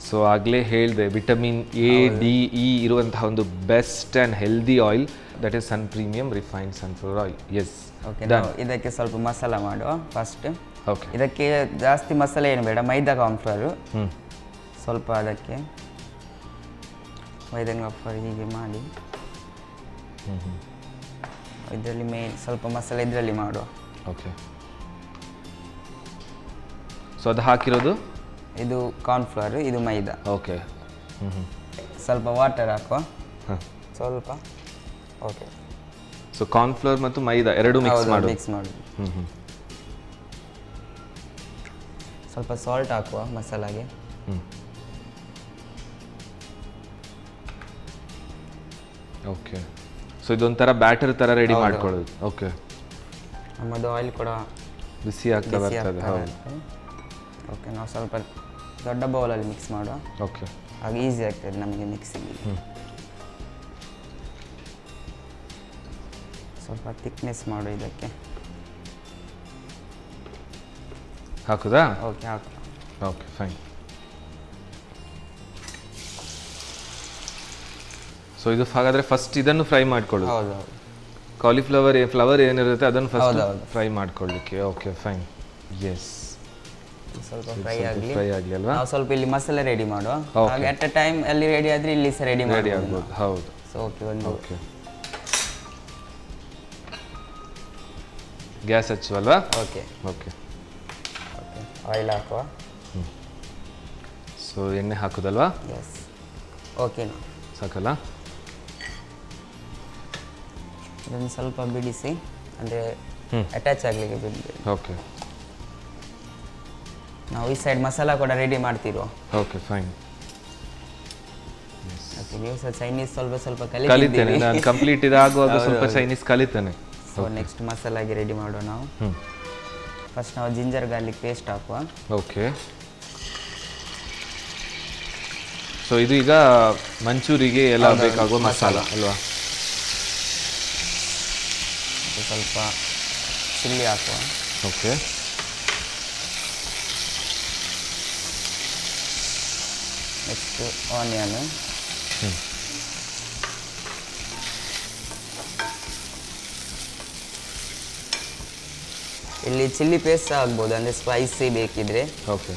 S4: ಸೊ ಆಗಲೇ ಹೇಳಿದೆ ವಿಟಮಿನ್ ಎ, ಡಿ, ಇ ಇರುವಂತಹ ಒಂದು best and healthy oil that is sun premium refined sunflower oil. Yes,
S5: okay. ಇದಕ್ಕೆ ಸ್ವಲ್ಪ ಮಸಾಲ ಮಾಡುವ ಫಸ್ಟ್.
S4: ಓಕೆ,
S5: ಇದಕ್ಕೆ ಜಾಸ್ತಿ ಮಸಾಲೆ ಏನು ಬೇಡ, ಮೈದಾ ಕಾರ್ನ್ಫ್ಲವರು ಸ್ವಲ್ಪ, ಅದಕ್ಕೆ ಮೈದಾ ಕಾರ್ನ್ಫ್ಲವರ್ ಹೀಗೆ ಮಾಡಿ ಇದರಲ್ಲಿ ಮೇನ್ ಸ್ವಲ್ಪ ಮಸಾಲೆ ಇದರಲ್ಲಿ ಮಾಡುವ.
S4: ಓಕೆ. ಸೊ ಅದು ಹಾಕಿರೋದು
S5: ಇದು ಕಾರ್ನ್ಫ್ಲವರ್, ಇದು ಮೈದಾ.
S4: ಓಕೆ.
S5: ಸ್ವಲ್ಪ ವಾಟರ್ ಹಾಕುವ.
S4: ಹಾಂ.
S5: ಸ್ವಲ್ಪ. ಓಕೆ.
S4: ಸೊ ಕಾರ್ನ್ಫ್ಲವರ್ ಮತ್ತು ಮೈದಾ ಎರಡು ಮಿಕ್ಸ್ ಮಾಡೋದು.
S5: ಮಿಕ್ಸ್ ಮಾಡೋದು. ಸ್ವಲ್ಪ ಸಾಲ್ಟ್ ಹಾಕುವ ಮಸಾಲಾಗೆ.
S4: ಓಕೆ. ಸೊ ಇದೊಂಥರ ಬ್ಯಾಟರ್ ಥರ ರೆಡಿ ಮಾಡ್ಕೊಳ್ಳೋದು. ಓಕೆ.
S5: ನಮ್ಮದು ಆಯಿಲ್ ಕೂಡ
S4: ಬಿಸಿ ಆಗ್ತಾ ಬರ್ತದೆ. ಹೌದು.
S5: ಓಕೆ, ನಾವು ಸ್ವಲ್ಪ ದೊಡ್ಡ ಬೌಲಲ್ಲಿ ಮಿಕ್ಸ್ ಮಾಡುವ.
S4: ಓಕೆ.
S5: ಹಾಗೆ ಈಸಿ ಆಗ್ತದೆ ನಮಗೆ ಮಿಕ್ಸಿಂಗ್. ಸ್ವಲ್ಪ ಥಿಕ್ನೆಸ್ ಮಾಡು ಇದಕ್ಕೆ.
S4: ಹಾಕುದಾ?
S5: ಓಕೆ, ಹಾಕು.
S4: Okay, fine. ಸೊ ಇದು ಹಾಗಾದರೆ ಫಸ್ಟ್ ಇದನ್ನು ಫ್ರೈ ಮಾಡ್ಕೊಳ್ಳೋದು.
S5: ಹೌದು.
S4: ಫ್ಲವರ್ ಏನಿರುತ್ತೆ ಅದನ್ನು ಫಸ್ಟ್ ಫ್ರೈ ಮಾಡ್ಕೊಳ್ಳಿಕ್ಕೆ. Okay, fine. ಎಸ್.
S5: ಸ್ವಲ್ಪ ಫ್ರೈ ಆಗಲಿ
S4: ಅಲ್ವಾ?
S5: ನಾವು ಸ್ವಲ್ಪ ಇಲ್ಲಿ ಮಸಾಲೆ ರೆಡಿ ಮಾಡುವ. ಹಾಗೆ ಅಟ್ ಅ ಟೈಮ್ ಅಲ್ಲಿ ರೆಡಿ ಆದ್ರೆ ಇಲ್ಲಿ ಸಹ ರೆಡಿ
S4: ಆಗ್ಬೋದು. ಹೌದು.
S5: ಸೊ ಓಕೆ, ಒಂದು
S4: ಓಕೆ. ಗ್ಯಾಸ್ ಹಚ್ಚುವಲ್ವಾ?
S5: ಓಕೆ.
S4: ಓಕೆ.
S5: ಓಕೆ, ಆಯಿಲ್ ಹಾಕುವ.
S4: ಸೊ ಎಣ್ಣೆ ಹಾಕೋದಲ್ವಾ?
S5: ಎಸ್. ಓಕೆನಾ?
S4: ಸಾಕಲ್ಲ?
S5: ಇದನ್ನು ಸ್ವಲ್ಪ ಬಿಡಿಸಿ, ಅಂದರೆ ಅಟ್ಯಾಚ್ ಆಗಲಿಕ್ಕೆ ಬಿಡಬೇಕು.
S4: ಓಕೆ.
S5: ನಾವು ಈ ಸೈಡ್ ಮಸಾಲ ಕೂಡ ರೆಡಿ ಮಾಡ್ತಿರೋ.
S4: Okay, fine.
S5: ಓಕೆ, ನೀವು ಸಹ ಚೈನೀಸ್ ಸ್ವಲ್ಪ
S4: ಕಲಿತೇನೆ ನಾನು. ಕಂಪ್ಲೀಟ್ ಇದಾಗುವಾಗ ಸ್ವಲ್ಪ ಚೈನೀಸ್ ಕಲಿತೇನೆ.
S5: ಸೊ ನೆಕ್ಸ್ಟ್ ಮಸಾಲಾಗೆ ರೆಡಿ ಮಾಡುವ ನಾವು. ಫಸ್ಟ್ ನಾವು ಜಿಂಜರ್ ಗಾರ್ಲಿಕ್ ಪೇಸ್ಟ್ ಹಾಕುವ.
S4: ಓಕೆ. ಸೊ ಇದು ಈಗ ಮಂಚೂರಿಗೆ ಎಲ್ಲ ಬೇಕಾಗುವ ಮಸಾಲ ಅಲ್ವಾ?
S5: ಸ್ವಲ್ಪ ಚಿಲ್ಲಿ ಹಾಕುವ.
S4: ಓಕೆ.
S5: Next onion. ಇಲ್ಲಿ ಚಿಲ್ಲಿ ಪೇಸ್ಟ್ ಸಹ ಆಗ್ಬೋದು, ಅಂದರೆ ಸ್ಪೈಸಿ ಬೇಕಿದ್ರೆ.
S4: ಓಕೆ.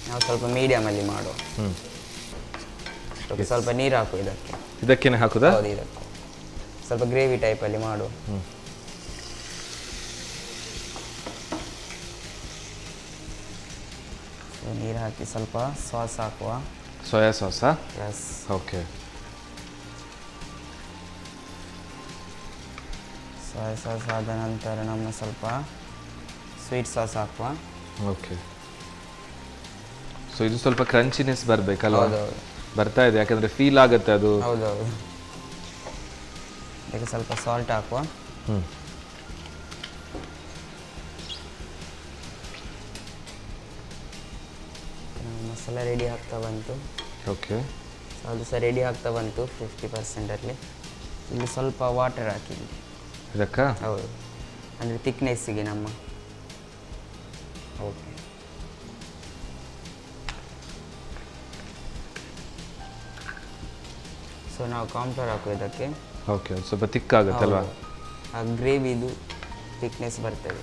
S5: ನಾವು ಸ್ವಲ್ಪ ಮೀಡಿಯಮಲ್ಲಿ ಮಾಡುವ. ಸ್ವಲ್ಪ ನೀರು ಹಾಕು
S4: ಇದಕ್ಕೇನೆ ಹಾಕುದಾ?
S5: ಹೌದು, ಇದಕ್ಕೆ ಸ್ವಲ್ಪ ಗ್ರೇವಿ ಟೈಪಲ್ಲಿ ಮಾಡು. ನೀರು ಹಾಕಿ ಸ್ವಲ್ಪ ಸಾಸ್ ಹಾಕುವ.
S4: ಸೋಯಾ ಸಾಸಾ?
S5: ಎಸ್.
S4: ಓಕೆ.
S5: ಸೋಯಾ ಸಾಸ್ ಆದ ನಂತರ ನಮ್ಮ ಸ್ವಲ್ಪ ಸ್ವೀಟ್ ಸಾಸ್ ಹಾಕುವ.
S4: ಓಕೆ. ಸೊ ಇದು ಸ್ವಲ್ಪ ಕ್ರಂಚಿನೆಸ್ ಬರಬೇಕಲ್ವಾ?
S5: ಹೌದೌದು.
S4: ಬರ್ತಾ ಇದೆ, ಯಾಕಂದ್ರೆ ಫೀಲ್ ಆಗುತ್ತೆ ಅದು.
S5: ಹೌದೌದು. ಅದಕ್ಕೆ ಸ್ವಲ್ಪ ಸಾಲ್ಟ್ ಹಾಕುವ. ಮಸಾಲ ರೆಡಿ ಆಗ್ತಾ ಬಂತು.
S4: ಓಕೆ.
S5: ಅದು ಸಹ ರೆಡಿ ಆಗ್ತಾ ಬಂತು 50%. ಇಲ್ಲಿ ಸ್ವಲ್ಪ ವಾಟರ್ ಹಾಕಿದ್ವಿ
S4: ಇದಕ್ಕ.
S5: ಹೌದು, ಅಂದರೆ ಥಿಕ್ನೆಸ್ಸಿಗೆ ನಮ್ಮ. ಓಕೆ. ಸೊ ನಾವು ಕಾರ್ನ್ಫ್ಲವರ್ ಹಾಕುವ ಇದಕ್ಕೆ.
S4: ಓಕೆ, ಸ್ವಲ್ಪ ತಿಕ್ ಆಗುತ್ತಲ್ವಾ?
S5: ಆ ಗ್ರೇವಿದು ಥಿಕ್ನೆಸ್ ಬರ್ತದೆ.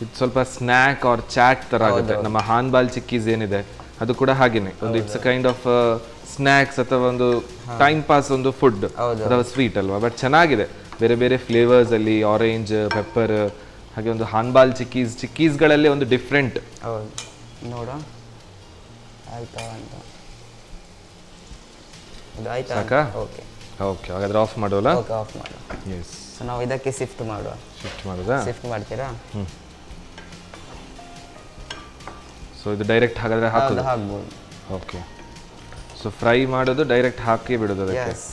S4: ಇದು ಸ್ವಲ್ಪ ಸ್ನ್ಯಾಕ್ ಆರ್ ಚಾಟ್ ತರ ಆಗುತ್ತೆ. ನಮ್ಮ ಹಾನ್ಬಾಲ್ ಚಿಕ್ಕೀಸ್ ಏನಿದೆ ಅದು ಕೂಡ ಹಾಗೇನೆ, ಒಂದು ಇಟ್ಸ್ ಕೈಂಡ್ ಆಫ್ ಸ್ನ್ಯಾಕ್ಸ್ ಅಥವಾ ಒಂದು ಟೈಮ್ ಪಾಸ್, ಒಂದು ಫುಡ್ ಅಥವಾ ಸ್ವೀಟ್ ಅಲ್ವಾ? ಬಟ್ ಚೆನ್ನಾಗಿದೆ, ಬೇರೆ ಬೇರೆ ಫ್ಲೇವರ್ಸ್ ಅಲ್ಲಿ, ಆರೆಂಜ್, ಪೆಪ್ಪರ್, ಹಾಗೆ ಒಂದು ಹಾನ್ಬಾಲ್ ಚಿಕ್ಕೀಸ್ಗಳಲ್ಲಿ ಒಂದು ಡಿಫ್ರೆಂಟ್.
S5: ಹೌದು, ನೋಡ ಆಯ್ತಾ ಅಂತ. ಇದು ಆಯ್ತಾ?
S4: ಸಾಕಾ?
S5: ಓಕೆ.
S4: ಓಕೆ, ಹಾಗಾದ್ರೆ ಆಫ್ ಮಾಡೋಲ್ಲ?
S5: ಓಕೆ, ಆಫ್ ಮಾಡು.
S4: ಎಸ್.
S5: ಸೊ ನಾವು ಇದಕ್ಕೆ ಶಿಫ್ಟ್ ಮಾಡುವ.
S4: ಶಿಫ್ಟ್ ಮಾಡೋದಾ?
S5: ಶಿಫ್ಟ್ ಮಾಡ್ತೀರಾ?
S4: ಸೊ ಇದು ಡೈರೆಕ್ಟ್ ಹಾಗಾದ್ರೆ ಹಾಕೋದು?
S5: ಹಾಕ್ಬೋದು.
S4: ಓಕೆ. ಸೊ ಫ್ರೈ ಮಾಡೋದು ಡೈರೆಕ್ಟ್ ಹಾಕಿ ಬಿಡೋದು ಅದಕ್ಕೆ?
S5: ಎಸ್.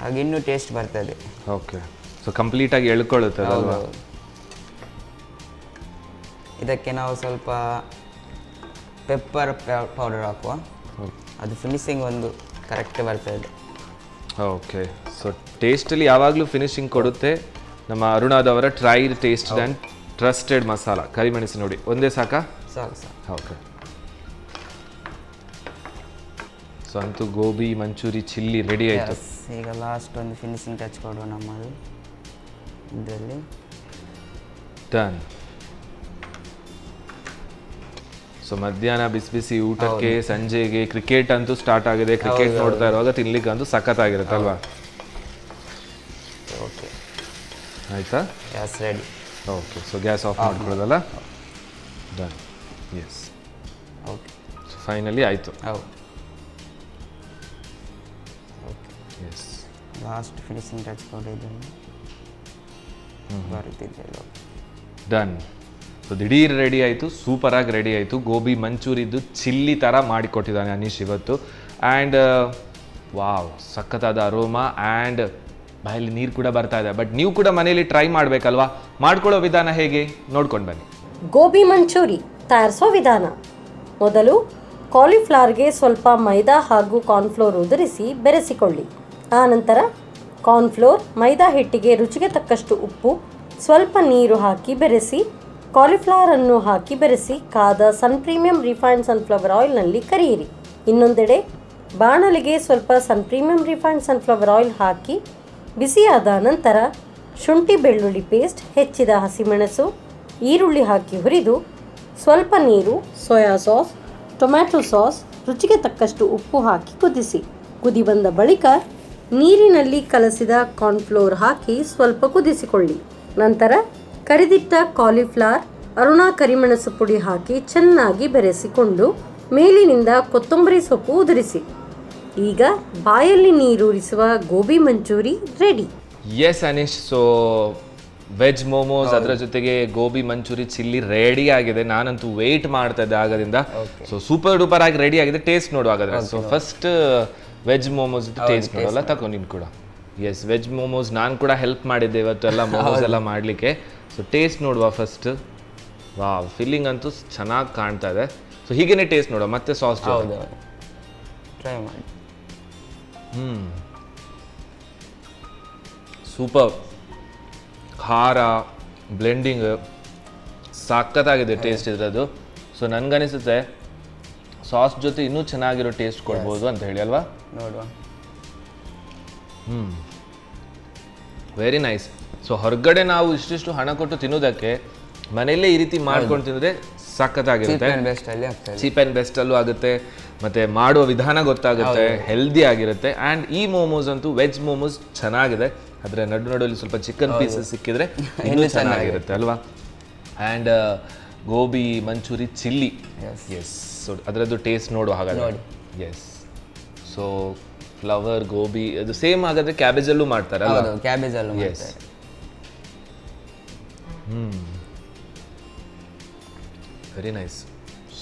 S5: ಹಾಗೆ ಇನ್ನೂ ಟೇಸ್ಟ್ ಬರ್ತದೆ.
S4: ಓಕೆ. ಸೊ ಕಂಪ್ಲೀಟಾಗಿ ಎಳ್ಕೊಳ್ಳುತ್ತೆ ಅಲ್ವಾ?
S5: ಇದಕ್ಕೆ ನಾವು ಸ್ವಲ್ಪ ಪೆಪ್ಪರ್ ಪೌಡರ್ ಹಾಕುವ. ಅದು ಫಿನಿಶಿಂಗ್ ಒಂದು ಕರೆಕ್ಟ್ ಬರ್ತದೆ.
S4: ಓಕೆ. ಸೊ ಟೇಸ್ಟಲ್ಲಿ ಯಾವಾಗಲೂ ಫಿನಿಶಿಂಗ್ ಕೊಡುತ್ತೆ ನಮ್ಮ ಅರುಣಾದವರ tried tasted and trusted masala ಕರಿಮೆಣಸಿನ ನೋಡಿ. ಒಂದೇ ಸಾಕಾ?
S5: ಸಾಕು ಸಾಕು.
S4: ಓಕೆ. ಸೊ ಅಂತೂ ಗೋಬಿ ಮಂಚೂರಿ ಚಿಲ್ಲಿ ರೆಡಿ ಆಯಿತು.
S5: ಈಗ ಲಾಸ್ಟ್ ಒಂದು ಫಿನಿಶಿಂಗ್ ಟಚ್ ಕೊಡುವ ನಮ್ಮದು ಇದರಲ್ಲಿ.
S4: ಡನ್. ಸೊ ಮಧ್ಯಾಹ್ನ ಬಿಸಿ ಬಿಸಿ ಊಟಕ್ಕೆ, ಸಂಜೆಗೆ, ಕ್ರಿಕೆಟ್ ಅಂತೂ ಸ್ಟಾರ್ಟ್ ಆಗಿದೆ, ಕ್ರಿಕೆಟ್ ನೋಡ್ತಾ ಇರುವಾಗ ತಿನ್ಲಿಕ್ಕೆ ಅಂತೂ ಸಖತ್ತಾಗಿರುತ್ತಲ್ವಾ?
S5: ಓಕೆ
S4: ಆಯ್ತಾ?
S5: Gas ready.
S4: Okay, so gas off ಮಾಡ್ಕೊಳ್ಳೋದಲ್ಲ? Done. Yes,
S5: okay.
S4: So finally ಆಯಿತು.
S5: ಹೌದು.
S4: ಎಸ್,
S5: ಲಾಸ್ಟ್ ಫಿನಿಶಿಂಗ್ ಟಚ್ ಕೊಟ್ಟಿದ್ದೀನಿ. ಬರುತ್ತಿದ್ದೆಲ್ಲ.
S4: ಡನ್. ಸೊ ದಿಢೀರ್ ರೆಡಿ ಆಯಿತು, ಸೂಪರಾಗಿ ರೆಡಿ ಆಯಿತು. ಗೋಬಿ ಮಂಚೂರಿದ್ದು ಚಿಲ್ಲಿ ಥರ ಮಾಡಿಕೊಟ್ಟಿದ್ದಾನೆ ಅನೀಶ್ ಇವತ್ತು. ಆ್ಯಂಡ್ ವಾವ್, ಸಖತ್ತಾದ ಅರೋಮಾ ಆ್ಯಂಡ್ ಬಾಯಲ್ಲಿ ನೀರು ಕೂಡ ಬರ್ತಾ ಇದೆ. ಬಟ್ ನೀವು ಕೂಡ ಮನೆಯಲ್ಲಿ ಟ್ರೈ ಮಾಡಬೇಕಲ್ವಾ? ಮಾಡ್ಕೊಳ್ಳೋ ವಿಧಾನ ಹೇಗೆ ನೋಡ್ಕೊಂಡು ಬನ್ನಿ.
S2: ಗೋಬಿ ಮಂಚೂರಿ ತಯಾರಿಸೋ ವಿಧಾನ. ಮೊದಲು ಕಾಲಿಫ್ಲವರ್ಗೆ ಸ್ವಲ್ಪ ಮೈದಾ ಹಾಗೂ ಕಾರ್ನ್ಫ್ಲೋರ್ ಉದುರಿಸಿ ಬೆರೆಸಿಕೊಳ್ಳಿ. ಆನಂತರ ಕಾರ್ನ್ಫ್ಲೋರ್, ಮೈದಾ ಹಿಟ್ಟಿಗೆ ರುಚಿಗೆ ತಕ್ಕಷ್ಟು ಉಪ್ಪು, ಸ್ವಲ್ಪ ನೀರು ಹಾಕಿ ಬೆರೆಸಿ ಕಾಲಿಫ್ಲವರನ್ನು ಹಾಕಿ ಬೆರೆಸಿ ಕಾದ ಸನ್ ಪ್ರೀಮಿಯಂ ರಿಫೈನ್ಡ್ ಸನ್ಫ್ಲವರ್ ಆಯಿಲ್ನಲ್ಲಿ ಕರಿಯಿರಿ. ಇನ್ನೊಂದೆಡೆ ಬಾಣಲಿಗೆ ಸ್ವಲ್ಪ ಸನ್ ಪ್ರೀಮಿಯಂ ರಿಫೈನ್ಡ್ ಸನ್ಫ್ಲವರ್ ಆಯಿಲ್ ಹಾಕಿ ಬಿಸಿಯಾದ ನಂತರ ಶುಂಠಿ ಬೆಳ್ಳುಳ್ಳಿ ಪೇಸ್ಟ್, ಹೆಚ್ಚಿದ ಹಸಿಮೆಣಸು, ಈರುಳ್ಳಿ ಹಾಕಿ ಹುರಿದು ಸ್ವಲ್ಪ ನೀರು, ಸೋಯಾ ಸಾಸ್, ಟೊಮ್ಯಾಟೊ ಸಾಸ್, ರುಚಿಗೆ ತಕ್ಕಷ್ಟು ಉಪ್ಪು ಹಾಕಿ ಕುದಿಸಿ. ಕುದಿ ಬಂದ ಬಳಿಕ ನೀರಿನಲ್ಲಿ ಕಲಸಿದ ಕಾರ್ನ್ಫ್ಲೋರ್ ಹಾಕಿ ಸ್ವಲ್ಪ ಕುದಿಸಿಕೊಳ್ಳಿ. ನಂತರ ಕರಿದಿಟ್ಟ ಕಾಲಿಫ್ಲವರ್, ಅರುಣಾ ಕರಿಮೆಣಸು ಪುಡಿ ಹಾಕಿ ಚೆನ್ನಾಗಿ ಬೆರೆಸಿಕೊಂಡು ಮೇಲಿನಿಂದ ಕೊತ್ತಂಬರಿ ಸೊಪ್ಪು ಉದುರಿಸಿ. ಈಗ ಬಾಯಲ್ಲಿ ನೀರೂರಿಸುವ gobi manchurian ready.
S4: Yes Anish, so veg momos ಅದರ ಜೊತೆಗೆ ಗೋಬಿ ಮಂಚೂರಿ ಚಿಲ್ಲಿ ರೆಡಿ ಆಗಿದೆ. ನಾನಂತೂ ವೆಯ್ಟ್ ಮಾಡ್ತಾ ಇದ್ದೆ ಆಗದಿಂದ. ಸೊ ಸೂಪರ್ ಡೂಪರ್ ಆಗಿ ರೆಡಿ ಆಗಿದೆ. ಟೇಸ್ಟ್ ನೋಡುವಾಗಾದ್ರೆ so first veg momos taste ನೋಡೋಲ್ಲ, ತಗೋ ನೀನು ಕೂಡ. ಎಸ್, ವೆಜ್ ಮೋಮೋಸ್ ನಾನು ಕೂಡ ಹೆಲ್ಪ್ ಮಾಡಿದ್ದೆ ಇವತ್ತು ಎಲ್ಲ ಮೋಮೋಸ್ ಎಲ್ಲ ಮಾಡಲಿಕ್ಕೆ. ಸೊ ಟೇಸ್ಟ್ ನೋಡುವ ಫಸ್ಟ್. ವಾವ್, ಫಿಲ್ಲಿಂಗ್ ಅಂತೂ ಚೆನ್ನಾಗಿ ಕಾಣ್ತಾ ಇದೆ. ಸೊ ಹೀಗೇನೆ ಟೇಸ್ಟ್ ನೋಡುವ, ಮತ್ತೆ ಸಾಸ್
S5: ಟ್ರೈ ಮಾಡಿ.
S4: ಸೂಪರ್. ಖಾರ ಬ್ಲೆಂಡಿಂಗ್ ಸಖತ್ತಾಗಿದೆ ಟೇಸ್ಟ್ ಇರೋದು. ಸೊ ನನಗನಿಸುತ್ತೆ ಸಾಸ್ ಜೊತೆ ಇನ್ನೂ ಚೆನ್ನಾಗಿರೋ ಟೇಸ್ಟ್ ಕೊಡ್ಬೋದು ಅಂತ ಹೇಳಿ ಅಲ್ವಾ?
S5: ನೋಡುವ.
S4: Very nice. ಸೊ ಹೊರಗಡೆ ನಾವು ಇಷ್ಟಿಷ್ಟು ಹಣ ಕೊಟ್ಟು ತಿನ್ನೋದಕ್ಕೆ ಮನೆಯಲ್ಲೇ ಈ ರೀತಿ ಮಾಡ್ಕೊಂಡು ತಿಂದರೆ ಸಖತ್ತಾಗಿರುತ್ತೆ. ಚೀಪ್ ಆ್ಯಂಡ್ ಬೆಸ್ಟ್ ಅಲ್ಲೂ ಆಗುತ್ತೆ, ಮತ್ತೆ ಮಾಡುವ ವಿಧಾನ ಗೊತ್ತಾಗುತ್ತೆ, ಹೆಲ್ದಿ ಆಗಿರುತ್ತೆ. ಆ್ಯಂಡ್ ಈ ಮೋಮೋಸ್ ಅಂತೂ ವೆಜ್ ಮೋಮೋಸ್ ಚೆನ್ನಾಗಿದೆ. ಆದರೆ ನಡುವಲ್ಲಿ ಸ್ವಲ್ಪ ಚಿಕನ್ ಪೀಸಸ್ ಸಿಕ್ಕಿದ್ರೆ ಇನ್ನೂ ಚೆನ್ನಾಗಿರುತ್ತೆ ಅಲ್ವಾ? And gobi manchurian chilli, yes, so ಅದರದ್ದು ಟೇಸ್ಟ್ ನೋಡುವ ಹಾಗಾದ್ರೆ. ಎಸ್, ಸೊ ಫ್ಲವರ್ ಗೋಬಿ ಅದು ಸೇಮ್ ಹಾಗಾದ್ರೆ ಕ್ಯಾಬೇಜಲ್ಲೂ ಮಾಡ್ತಾರಲ್ಲ?
S5: ಕ್ಯಾಬೇಜಲ್ಲೂ.
S4: ಎಸ್. Very nice,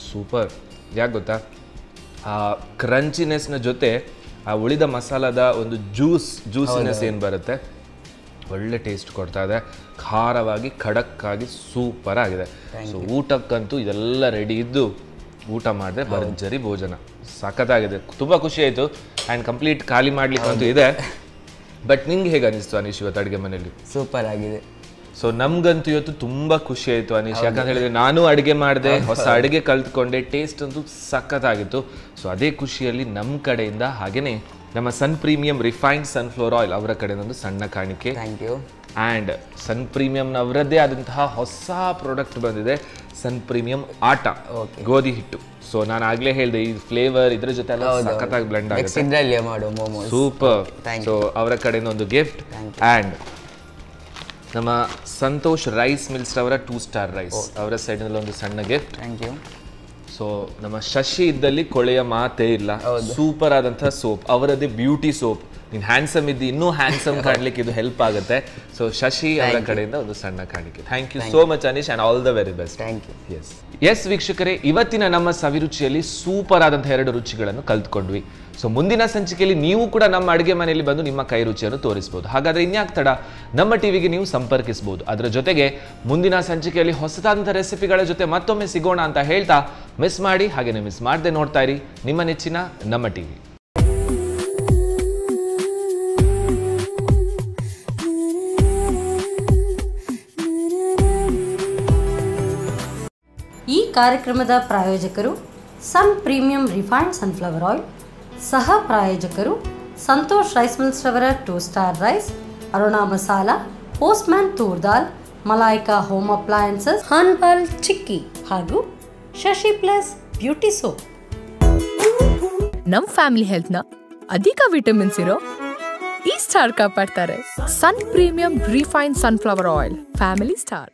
S4: super. ಯಾಕೆ ಗೊತ್ತಾ, ಆ ಕ್ರಂಚಿನೆಸ್ನ ಜೊತೆ ಆ ಉಳಿದ ಮಸಾಲದ ಒಂದು ಜ್ಯೂಸಿನೆಸ್ ಏನು ಬರುತ್ತೆ, ಒಳ್ಳೆ ಟೇಸ್ಟ್ ಕೊಡ್ತಾ ಇದೆ. ಖಾರವಾಗಿ ಖಡಕ್ಕಾಗಿ ಸೂಪರ್ ಆಗಿದೆ. ಸೊ ಊಟಕ್ಕಂತೂ ಇದೆಲ್ಲ ರೆಡಿ ಇದ್ದು ಊಟ ಮಾಡಿದ್ರೆ ಭರ್ಜರಿ ಭೋಜನ. ಸಖತ್ತಾಗಿದೆ, ತುಂಬ ಖುಷಿ ಆಯಿತು. ಆ್ಯಂಡ್ ಕಂಪ್ಲೀಟ್ ಖಾಲಿ ಮಾಡ್ಲಿಕ್ಕಂತೂ ಇದೆ. ಬಟ್ ನಿಂಗೆ ಹೇಗೆ ಅನಿಸ್ತು ಅನೀಶ್ ಇವತ್ತು ಅಡುಗೆ ಮನೆಯಲ್ಲಿ?
S5: ಸೂಪರ್ ಆಗಿದೆ.
S4: ಸೊ ನಮ್ಗಂತೂ ಇವತ್ತು ತುಂಬ ಖುಷಿ ಆಯಿತು ಅನೀಶ್. ಯಾಕಂತ ಹೇಳಿದ್ರೆ ನಾನು ಅಡುಗೆ ಮಾಡಿದೆ, ಹೊಸ ಅಡುಗೆ ಕಲ್ತ್ಕೊಂಡೆ, ಟೇಸ್ಟ್ ಅಂತೂ ಸಖತ್ತಾಗಿತ್ತು. ಸೊ ಅದೇ ಖುಷಿಯಲ್ಲಿ ನಮ್ಮ ಕಡೆಯಿಂದ ಹಾಗೆಯೇ ನಮ್ಮ sun premium refined sunflower oil ಅವರ ಕಡೆಯಿಂದ ಒಂದು ಸಣ್ಣ ಕಾಣಿಕೆ.
S5: Thank you.
S4: ಆ್ಯಂಡ್ ಸನ್ ಪ್ರೀಮಿಯಂನವರದ್ದೇ ಆದಂತಹ ಹೊಸ ಪ್ರಾಡಕ್ಟ್ ಬಂದಿದೆ, ಸನ್ ಪ್ರೀಮಿಯಂ ಆಟ, ಗೋಧಿ ಹಿಟ್ಟು. ಸೊ ನಾನು ಆಗಲೇ ಹೇಳಿದೆ, ಈ ಫ್ಲೇವರ್ ಇದ್ರ ಜೊತೆ ಎಲ್ಲ ಸಖತ್ತಾಗಿ ಬ್ಲೆಂಡ್ ಆಗುತ್ತೆ. ಸೂಪರ್. ಸೊ ಅವರ ಕಡೆಯಿಂದ ಒಂದು ಗಿಫ್ಟ್. ಆ್ಯಂಡ್ ನಮ್ಮ ಸಂತೋಷ್ ರೈಸ್ ಮಿಲ್ಸ್ ಅವರ 2 ಸ್ಟಾರ್ ರೈಸ್ ಅವರ ಸೈಡ್ನಲ್ಲಿ ಒಂದು ಸಣ್ಣ ಗಿಫ್ಟ್.
S5: Thank you.
S4: ಸೊ ನಮ್ಮ ಶಶಿ ಇದ್ದಲ್ಲಿ ಕೊಳೆಯ ಮಾತೇ ಇಲ್ಲ. ಸೂಪರ್ ಆದಂತಹ ಸೋಪ್, ಅವರದ್ದೇ ಬ್ಯೂಟಿ ಸೋಪ್. ನೀನು ಹ್ಯಾಂಡ್ಸಮ್ ಇದ್ದು ಇನ್ನೂ ಹ್ಯಾಂಡ್ಸಮ್ ಕಾಣ್ಲಿಕ್ಕೆ ಇದು ಹೆಲ್ಪ್ ಆಗುತ್ತೆ. ಸೊ ಶಶಿ ಅವರ ಕಡೆಯಿಂದ ಒಂದು ಸಣ್ಣ ಕಾಣಿಕೆ. Thank you so much Anish, and all the very best.
S5: Thank you.
S4: Yes ವೀಕ್ಷಕರೇ, ಇವತ್ತಿನ ನಮ್ಮ ಸವಿರುಚಿಯಲ್ಲಿ ಸೂಪರ್ ಆದಂತಹ 2 ರುಚಿಗಳನ್ನು ಕಲ್ತ್ಕೊಂಡ್ವಿ. ಸೊ ಮುಂದಿನ ಸಂಚಿಕೆಯಲ್ಲಿ ನೀವು ಕೂಡ ನಮ್ಮ ಅಡುಗೆ ಮನೆಯಲ್ಲಿ ಬಂದು ನಿಮ್ಮ ಕೈ ರುಚಿಯನ್ನು ತೋರಿಸಬಹುದು. ಹಾಗಾದ್ರೆ ಇನ್ಯಾಕೆ ತಡ, ನಮ್ಮ ಟಿವಿಗೆ ನೀವು ಸಂಪರ್ಕಿಸಬಹುದು. ಅದರ ಜೊತೆಗೆ ಮುಂದಿನ ಸಂಚಿಕೆಯಲ್ಲಿ ಹೊಸದಾದಂಥ ರೆಸಿಪಿಗಳ ಜೊತೆ ಮತ್ತೊಮ್ಮೆ ಸಿಗೋಣ ಅಂತ ಹೇಳ್ತಾ, ಮಿಸ್ ಮಾಡಿ ಹಾಗೇನೆ ಮಿಸ್ ಮಾಡದೆ ನೋಡ್ತಾ ಇರಿ ನಿಮ್ಮ ನೆಚ್ಚಿನ ನಮ್ಮ ಟಿವಿ.
S2: ಈ ಕಾರ್ಯಕ್ರಮದ ಪ್ರಾಯೋಜಕರು Sun premium refined sunflower oil, ಸಹ ಪ್ರಾಯೋಜಕರು ಸಂತೋಷ್ ರೈಸ್ ಮಿಲ್ಸ್ ರವರ 2 star rice, Aruna masala, Postman toor dal, Malaika home appliances, Hanbal chikki ಹಾಗೂ ಶಶಿ ಪ್ಲಸ್ ಬ್ಯೂಟಿ ಸೋಪ್.
S3: ನಮ್ ಫ್ಯಾಮಿಲಿ ಹೆಲ್ತ್ ನ ಅಧಿಕ ವಿಟಮಿನ್ಸ್ ಇರೋ ಈ ಸ್ಟಾರ್ ಕಾಪಾಡ್ತಾರೆ. Sun Premium refine sunflower oil, family star.